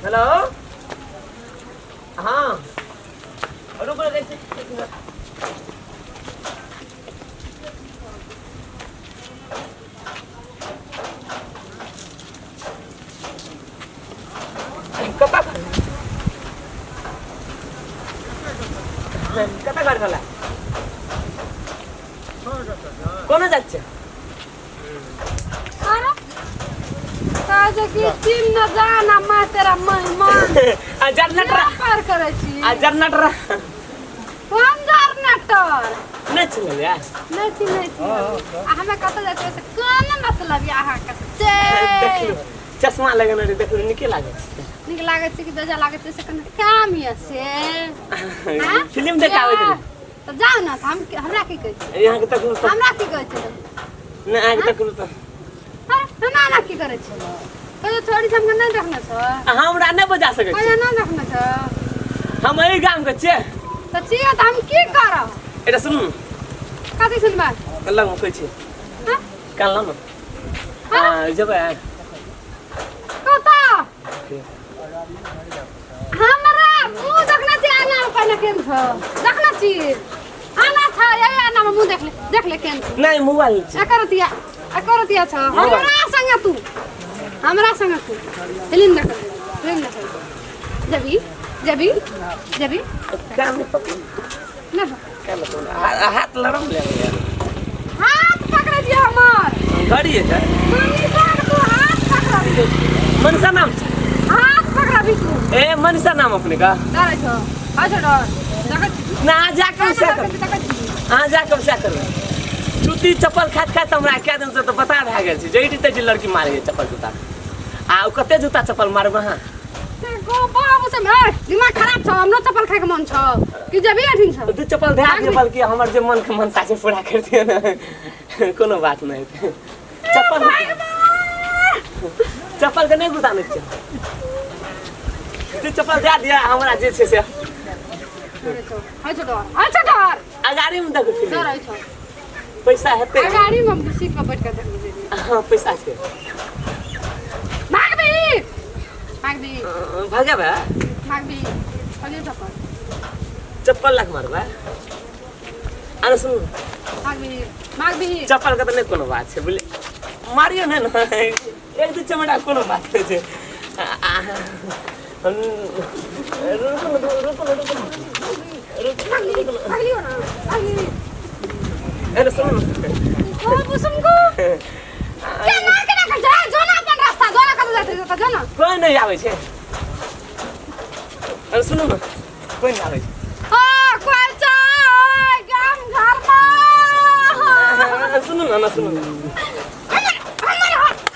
hello हाँ रुको कैसे कता घर गला কোন যাচ্ছে अरे काजे की टीम न जाना मैं तेरा मेहमान आ जनरेटर पार करे छी आ जनरेटर कौन जनरेटर नहीं चले यार नहीं हमें कत जाते से कोन मतलब यहाँ का से देखियो चश्मा लगाना रे देखियो निके लागे निक लागे छै कि दजा लागे छै से कने काम ये से फिल्म देखावे रे तो जाओ ना हम हमरा की कहै छै यहाँ के तक हमरा की कहै छै नहीं आगे तक तो ना ना की करे छै कहियो थोड़ी हमके नहीं रखना छ हमरा नहीं बजा सके कहियो नहीं रखना छ हम एही गांव के छे तो छियै त हम की करब एटा सुन कथि सुनबा कल्ला हम कहै छी हां कल्ला न हां जेबै कता हमरा मुंह देखना छी आना कहना केन छ देखना छी आना छ ये आना मुंह देख ले केन छ नहीं मोबाइल छे एकरतिया छ हमरा संग तू फिल्म देख जबी काम नहीं पकड़ ना काम तो हाथ लड़म ले यार हाथ पकड़ दिया हमर घड़ी है क्या मनीषा तू हाथ पकड़ मनीषा नाम छे हाथ पकड़ भी तू ए मनीषा नाम अपने का डर छ अच्छा डर देखत ना जाकर से कर हां जाकर से कर जूती चप्पल खात हमरा क्या दिन से तो बता भए गेल छै जइटी ते लड़की मार गई चप्पल जूता आ कते जूता चप्पल मारबा हां ते गो बाबू से मार दिमाग खराब छ हमरो चप्पल खाए के मन छ कि जबी अठिन छ तू चप्पल दे दे बल्कि हमर जे मन के मनसा से पूरा कर दियो ना कोनो बात नहीं चप्पल के नहीं गुदाने छै तू चप्पल दे दिया हमरा जे छै से अच्छा डर अगाड़ी में देखो फिल्म डर छ पैसा हेते गाड़ी में सीट पर बैठ के देख लीजिए हां पैसा छै भाग भी भागे बा अली चप्पल लाख मारबा अरे सुन भाग भी चप्पल का तो नहीं कोनो बात है बोले मारियो ना एक दो चमड़ा कोनो बात है जे अरे सुन बुसुमको केना कर जा जोना अपन रास्ता जोना कत जाते जोना कोई नहीं आवे छे अरे सुनो ना कोई नहीं आवे कोई छ गाम घर में सुनो ना सुनो हमर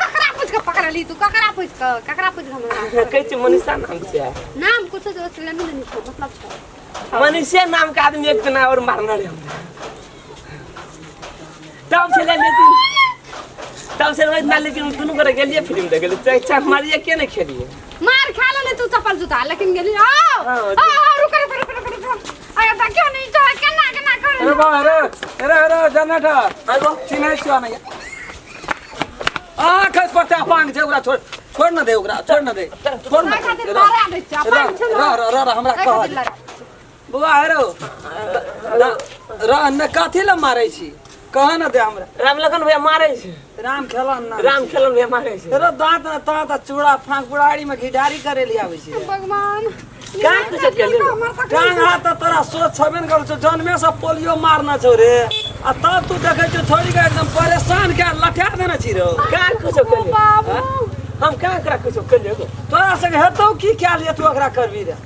ककरा पूछ के पकड़ ली तू ककरा पूछ हमरा कहै छै मनीषा नाम छै नाम कुछ जो लेने नहीं मतलब छ मनीषा नाम का आदमी एक तना और मारना रे तब चले लेकिन लेकिन दुनू करे गेलिए फिल्म देखे चाचा मारिए के नहीं खेलिए मार खा ले तू चप्पल जूता लेकिन गेली रुक आया ता क्यों नहीं जा केना कर अरे बा अरे जनरेटर आगो चिन्है छियो नहीं आ खस पट्टा पांग छै ओकरा छोड़ न दे ओकरा छोड़ न दे हमरा कह बुआ हेरो न काथी ल मारै छी कह न दे हमरा राम लखन भैया मारे छै राम खेलन भैया मारे छै तेरो दांत चूड़ा फांक बुढ़ाड़ी में घिडारी करे ले आबै छै भगवान का कुछ के ले टांग हाथ तोरा सोच छबे न करू जन्मे से पोलियो मारना छौ रे आ तब तू देखे छ छोड़ी के एकदम परेशान के लठा देना छी रो का कुछ के ले हम का करा कुछ के ले तोरा से हेतौ की क्या लिए तू एकरा करबी रे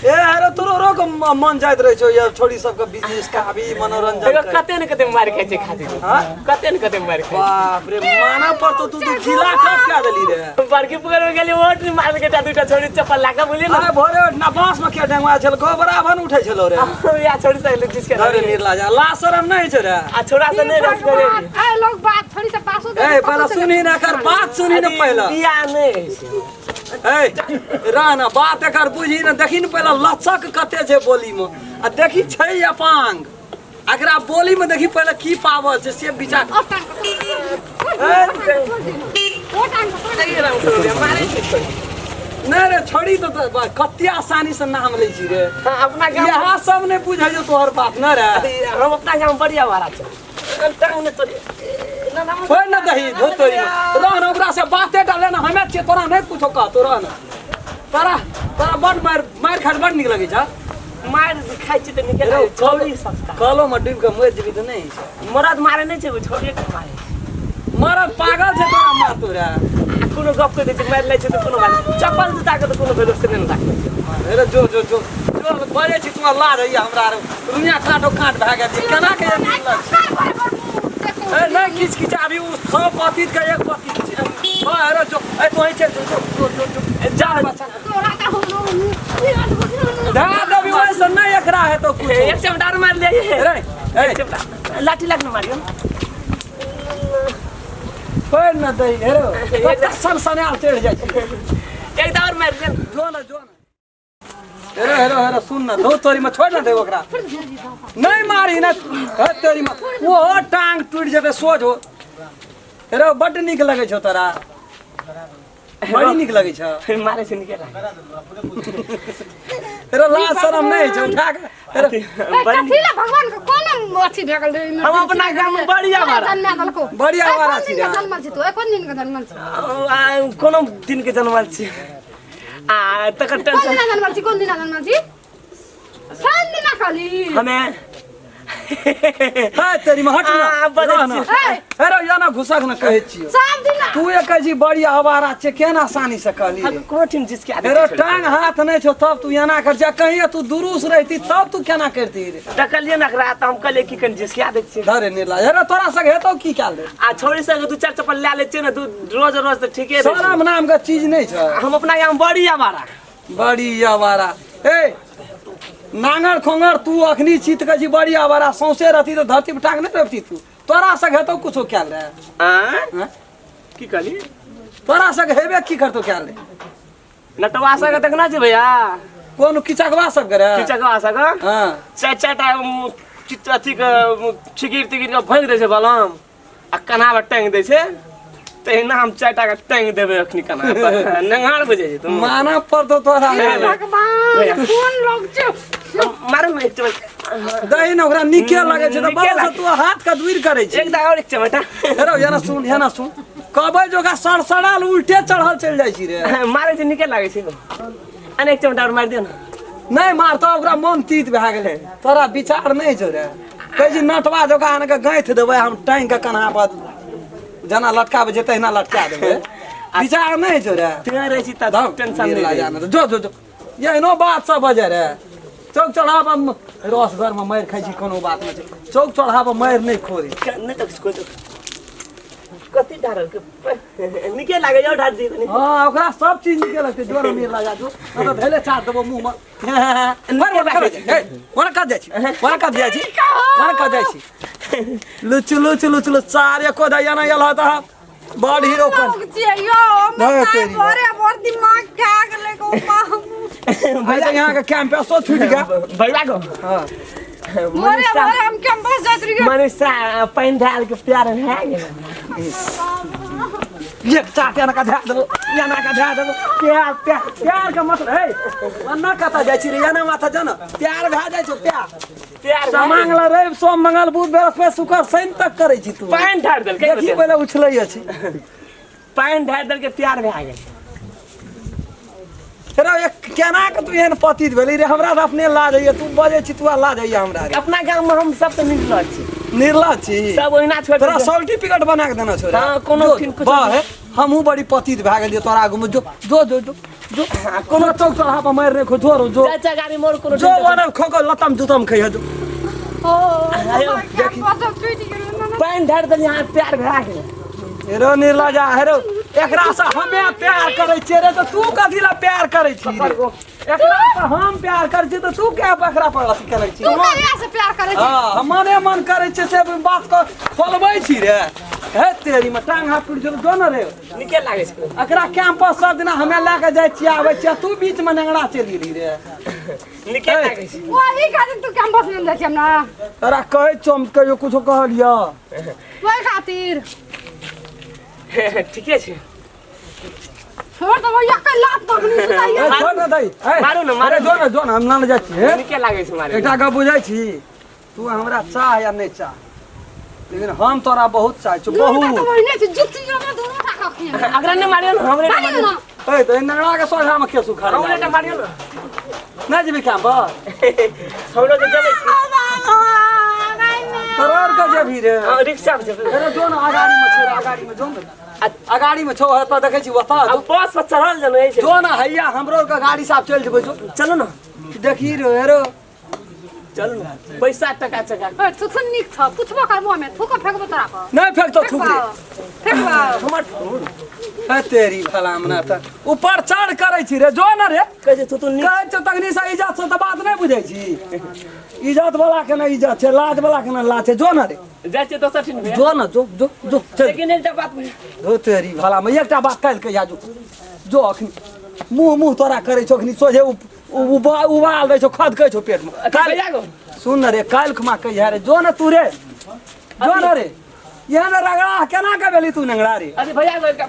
ए अरे तोरो रोक मन जाइत रहे छौ ये छोड़ी सब के बिजनेस का भी मनोरंजन कते न कते मार खाइ छै खातिर हां कते न कते मार खाइ बाप रे माना पर तो तू जिला कब क्या दली रे बड़की पुगर में गेली ओट मार के दुटा छोड़ी चप्पल लाका बोली ना अरे भोरे ना बांस में के ढंगवा छल गोबरा बन उठै छलो रे या छोड़ी से जिसके अरे निर्ला जा ला शरम नहीं छ रे आ छोड़ा से नहीं रख करे ए लोग बात थोड़ी से पासो ए पहले सुनी ना कर बात सुनी ना पहले बिया नहीं ए राना बात एकर बुझी ना देखी न पहले लचक कते छै बोली में आ देखी छै अपांग अगरा बोली में देखी पहले की पावर छै से विचार वो टाइम पर सही रंग तो मारे नहीं रे छोड़ी तो कत्ते आसानी से नाम ले छी रे अपना गाँव यहाँ सब ने बुझे जो तोहर बात न रे हम अपना गाँव बढ़िया वाला टांग ने तोरे कोई न दही धोतरी रहन ओकरा से बाते डाले ना हमें छे तोरा नहीं कुछो कह तो रहन तोरा तोरा बड़ मार खाड़ बड़ निक लगे छ मार खाइ छी त निकल छोड़ी सस्ता कलो में डूब के मर जेबी तो नहीं मरद मारे नहीं छै छोड़िए के मारे मरद पागल छे तोरा मार तोरा कोनो गप के देख मार लै छै त कोनो बात चप्पल जूता के त कोनो भेलो से नहीं राख अरे जो बजे छी तू ला रही हमरा रुनिया काटो काट भाग गए केना के निक लग ए नहीं किछ किछ अभी उ सब पतित का एक पतित छे हां अरे जो ए तो ही चल जो जा बच्चा तोरा का हो धा दबी वैसे नहीं एकरा है तो कुछ एक चमडार मार ले रे ए लाठी लग न मारियो कोई न दई हेरो एक सन सने आ चढ़ जाय छै एक दावर मार दे जो न हेरो सुन न दो तोरी में छोड़ न दे ओकरा नहीं मारी न तेरी में वो टांग टूट जेते सोझ हो हेरो बड निक लगे छ तोरा बड़ी निक लगे छ मारे से निकल हेरो लाज शरम नहीं छ उठा के हेरो कथीला भगवान को कोन अथी ढकल दे हम अपना गाँव में बढ़िया मारा बढ़िया वाला छी रे जन्म छी तो कोन दिन के जन्म छी कोनो दिन के जन्मल छी आ तकर कोन दिन जन्म छी कोन दिन जन्म छी सान दिन खाली हमें हां तेरी में हट ना हेरो याना घुसक न कहै छी सब दिन तू एक जी बड़ी आवारा छे केना आसानी से कहली रे कोनो दिन जिसके हेरो टांग हाथ नहीं छो तब तू याना कर जा कहीं तू दुरुस रहती तब तू केना करती रे टकलिए न करा त हम कहले की कन जिसके आदत छी धरे निर्ला हेरो तोरा सग हेतो की काल दे आ छोड़ी से दू चार चप्पल ले ले छी न तू रोज रोज त ठीके रे शरम नाम का चीज नहीं छ हम अपना गाँव बढ़िया मारा बड़ी आवारा ए नांगर खोंगर तू अखनी चित के जी बड़ी आवारा सौसे रहती तो धरती पे टांग नहीं रखती तू तोरा सग हेतो कुछो क्या रे हां की कहली तोरा सग हेबे की करतो क्या रे नटवा सग देखना छी भैया कोन किचकवा सब करे किचकवा सग हां चाटा चित अथी के छिगिर तिगिर के भंग दे छै बलम आ कन्हा में टांग दे छै तहिना हम चाटा के टांग देबे अखनी कन्हा पर नंगार बुझे छै तुम माना पर तो तोरा भगवान कोन लोग छ मार में एक चमट दही न ओकरा निके लगे छै त बस तू हाथ का दूर करे छै एक दा और एक चमटा हेरो याना सुन कबे जोगा सड़सड़ाल उल्टे चढ़ल चल जाय छी रे मारे से निकल लागे छै अनेक चमटा और मार दियो ना नहीं मारता ओकरा मन तीत भए गेले तोरा विचार नहीं छौ रे कहै छी नटवा जोगा आन के गांठ देबै हम टांग के कन्हा पर जना लटकाबे जेतै ना लटका देबै विचार नहीं छौ रे तेरे रही छी त टेंशन नहीं ला जाना जो ये नो बात सब बजे रे चौक चढ़ाब रस घर में मार खाइ छी कोनो बात नहीं छै चौक चढ़ाब मार नहीं खोरी नहीं तो किसको तो कति डारल के निके लागे यो ढाड दी तनी हां ओकरा सब चीज निके लगते जोर में लगा दो न तो धैले चाट देबो मुंह में मर मर ए वरा का जाय छी वरा का जाय छी लुचु सारे को दया ना यला था बड़ हीरो पर यो मोरे मोर दिमाग खा गेले को भैया यहां का कैंपस छूट गया भैया को हां मोरे हम कैंपस जात रही मनीषा पैन ढाल के प्यार है ये चाटे ना का धा दो या ना का धा दो प्यार का मतलब है अन्ना कता जाय छी रे या ना माथा जन प्यार भा जाय छो प्यार मंगल रवि सोम मंगल बुध बृहस्पति शुक्र शनि तक करे छी तू पैन ढाल दल के देखी पहले उछलै अछि पैन ढाल दल के प्यार भा गेल तेरा एक केना के तू एहन पतित भेली रे हमरा त अपने लाज है तू बजे छी तू लाज है हमरा रे अपना गांव में हम सब त निर्लज छी निर्लज छी सब ओहिना छोड़ तोरा सर्टिफिकेट बना के देना छोरा हां कोनो दिन कुछ बा हमहू बड़ी पतित भा गेलिए तोरा आगू में जो कोनो चौक चढ़ा पर मार रे खो जोरो जो चाचा गाड़ी मोर कोनो जो वन खो लतम जुतम खै जो ओ कैंपस छूट गेले पैन ढाल दल यहां प्यार भा गेल हेरो निर्लजा हेरो एकरा से हमें प्यार करे छी रे तो तू कथि ला प्यार करे छी एकरा से हम प्यार करे छी तो तू क्या बकरा पर अथी करे छी तू करिया से प्यार करे छी हां हमने मन करे छी से बात को खोलबै छी रे हे तेरी में टांग हाथ टूट जो दोनो रे निकल लागे छै एकरा कैंपस सब दिन हमें लेके जाय छी आबै छी तू बीच में नंगड़ा चली रही रे निकल लागे छै वही खातिर तू कैंपस में जाय छी हमरा तोरा कहै चमके जो कुछो कहलिया वही खातिर ठीके छै छोड़ दो भैया के लात बगनी सुताइए छोड़ ना दई मारू ना, मारू जो ना हम ना जाइ छी नीके लागे छै मारे एकटा गप बुझै छी तू हमरा चाह या नहीं चाह लेकिन हम तोरा बहुत चाहे छी बहुत तो महीने से जुत्ती जमा दोनों टा खखिए अगरा ने मारियो ना हमरे मारियो ना ए तो नंगड़ा के सोझा में के सुखा हमरे ने मारियो ना नहीं जेबी काम बा हम लोग जले तोर के जेबी रे रिक्शा में जले अरे जो ना अगाड़ी में छे अगाड़ी में जो ना अगाड़ी में छो त देखै छी वता अब बस पर चढ़ल जने छै जो ना हैया हमरो के गाड़ी साफ चल जेबै जो चलो ना देखी रे हेरो चल ना पैसा टका चका ए तू सुन निक छ पुछबो कर मुंह में थूको फेकबो तोरा पर नहीं फेंक तो थूक रे फेकबो हमर ए तेरी फलामना त ऊपर चढ़ करै छी रे जो ना रे कहे तू कहै छ तगनी से इज्जत से त बात नहीं बुझै छी इज्जत वाला के ना इज्जत छै लाज वाला के ना लाज छै जो ना रे जाय छै दोसर ठिन में जो ना जो जो जो चल लेकिन एकटा बात धो तेरी भला में एकटा बात काल के या जो अखनी मुंह तोरा करे छो अखनी सोझे उबाल दे छो खद के छो पेट में काल जागो सुन रे काल खमा कहिया रे जो ना तू रे जो ना रे यह ना रगड़ा केना के बेली तू नंगड़ा रे अरे भैया गो का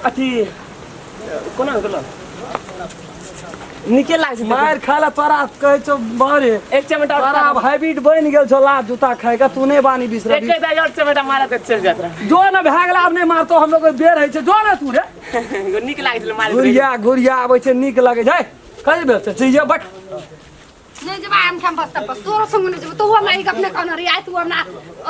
अथी कोना गेलो निके लाग छै मार खाला तोरा कहे छो बारे एक चमटा तोरा अब हैबिट बन गेल छो लात जूता खाए का तू नहीं बानी बिसरा एक दाई और चमटा मारा त चल जात रहा जो ना भागला अब नहीं मारतो हम लोग बेर है छे जो ना तू रे निक लाग छै मारे गुड़िया आबै छे नीक लगे छै कहि बेल छे चीज बट नहीं जब आम खाम बस तब तोरो संग नहीं जब तू हमरा ई गप ने कहना रे आई तू हमरा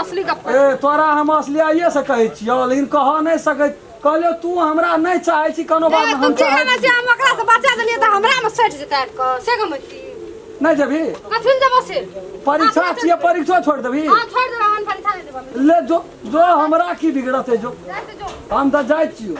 असली गप ए तोरा हम असली आइए से कहै छियो लेकिन कह नहीं सकै कहलियो तू हमरा नहीं चाहे छी कोनो बात तू हम के चाहे हम से हम ओकरा से बचा देलिए त हमरा में सेट जेता क से गमती नहीं जेबी कथिन जब से परीक्षा छिए परीक्षा छोड़ देबी हां छोड़ दे हम परीक्षा दे देबो ले जो जो हमरा की बिगड़त है जो जाते जो हम त जाय छियो